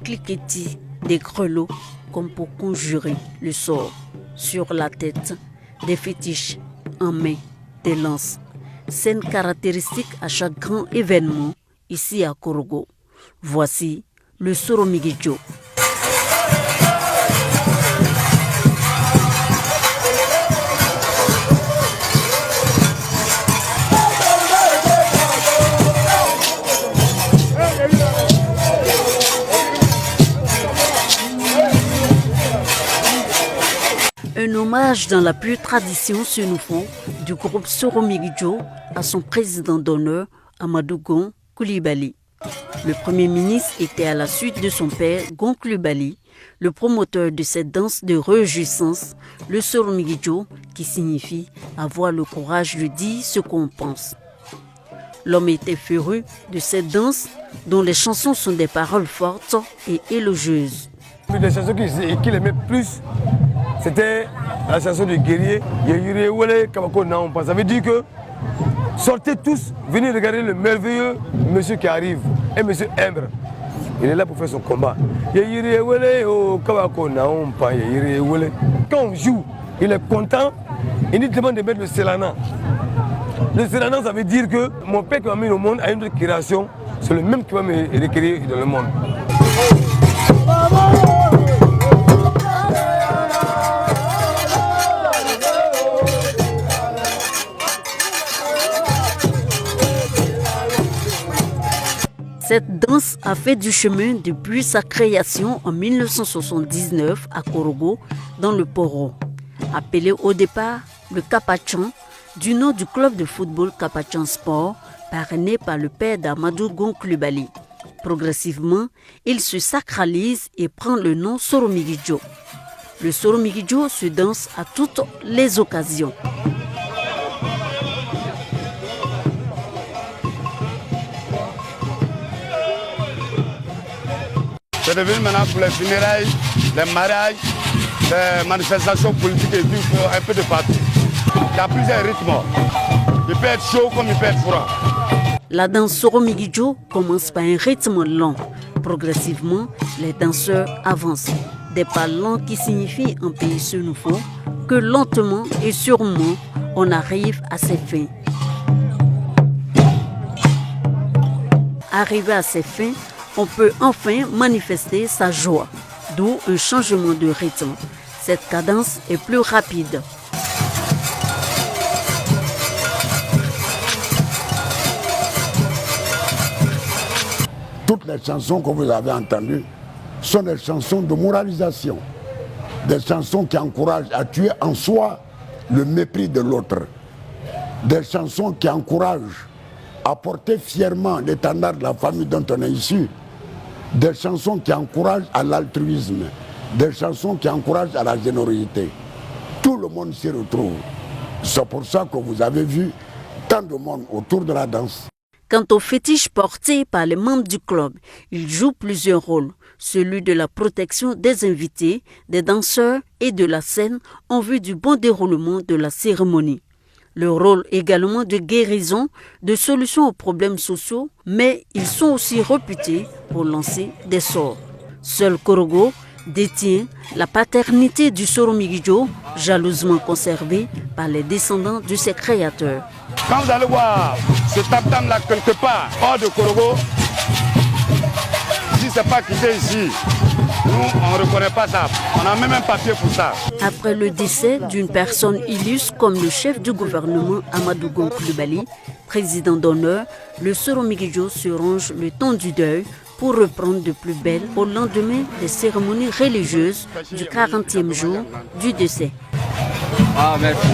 cliquetis, des grelots, comme pour conjurer le sort. Sur la tête, des fétiches en main, des lances. Scène caractéristique à chaque grand événement ici à Korogo. Voici le Soromigidjo. Un hommage dans la pure tradition sénoufo du groupe Soromigidjo à son président d'honneur, Amadou Gon Coulibaly. Le Premier ministre était à la suite de son père, Gon Coulibaly, le promoteur de cette danse de réjouissance, le Soromigidjo, qui signifie avoir le courage de dire ce qu'on pense. L'homme était férue de cette danse dont les chansons sont des paroles fortes et élogieuses. Les chansons qu'il aimait plus, c'était la chanson du guerrier. Ça veut dire que sortez tous, venez regarder le merveilleux monsieur qui arrive, un monsieur Embre. Il est là pour faire son combat. Quand on joue, il est content, il nous demande de mettre le Selana. Le Selana, ça veut dire que mon père qui m'a mis au monde a une autre création, c'est le même qui va me requérir dans le monde. Cette danse a fait du chemin depuis sa création en 1979 à Korogo, dans le Poro. Appelé au départ le Kapachan, du nom du club de football Kapachan Sport, parrainé par le père d'Amadou Gon Coulibaly. Progressivement, il se sacralise et prend le nom Soromigidjo. Le Soromigidjo se danse à toutes les occasions. C'est devenu maintenant pour les funérailles, les mariages, les manifestations politiques et tout, un peu de partout. Il y a plusieurs rythmes. Il peut être chaud comme il peut être froid. La danse Soromigidjo commence par un rythme lent. Progressivement, les danseurs avancent. Des pas lents qui signifient en pays sénoufo que lentement et sûrement, on arrive à ses fins. Arrivé à ses fins, on peut enfin manifester sa joie, d'où un changement de rythme. Cette cadence est plus rapide. Toutes les chansons que vous avez entendues sont des chansons de moralisation, des chansons qui encouragent à tuer en soi le mépris de l'autre, des chansons qui encouragent à porter fièrement l'étendard de la famille dont on est issu, des chansons qui encouragent à l'altruisme, des chansons qui encouragent à la générosité. Tout le monde s'y retrouve. C'est pour ça que vous avez vu tant de monde autour de la danse. Quant aux fétiches portés par les membres du club, ils jouent plusieurs rôles. Celui de la protection des invités, des danseurs et de la scène en vue du bon déroulement de la cérémonie. Le rôle également de guérison, de solution aux problèmes sociaux, mais ils sont aussi réputés pour lancer des sorts. Seul Korogo détient la paternité du Soromigidjo, jalousement conservée par les descendants de ses créateurs. Quand vous allez voir ce tam-tam là quelque part hors de Korogo, si ce n'est pas quitté ici, nous on ne reconnaît pas ça. On n'a même un papier pour ça. Après le décès d'une personne illustre comme le chef du gouvernement Amadou Gon Coulibaly, président d'honneur, le Soromigidjo se range le temps du deuil pour reprendre de plus belle au lendemain des cérémonies religieuses du 40e jour du décès. Ah, merci.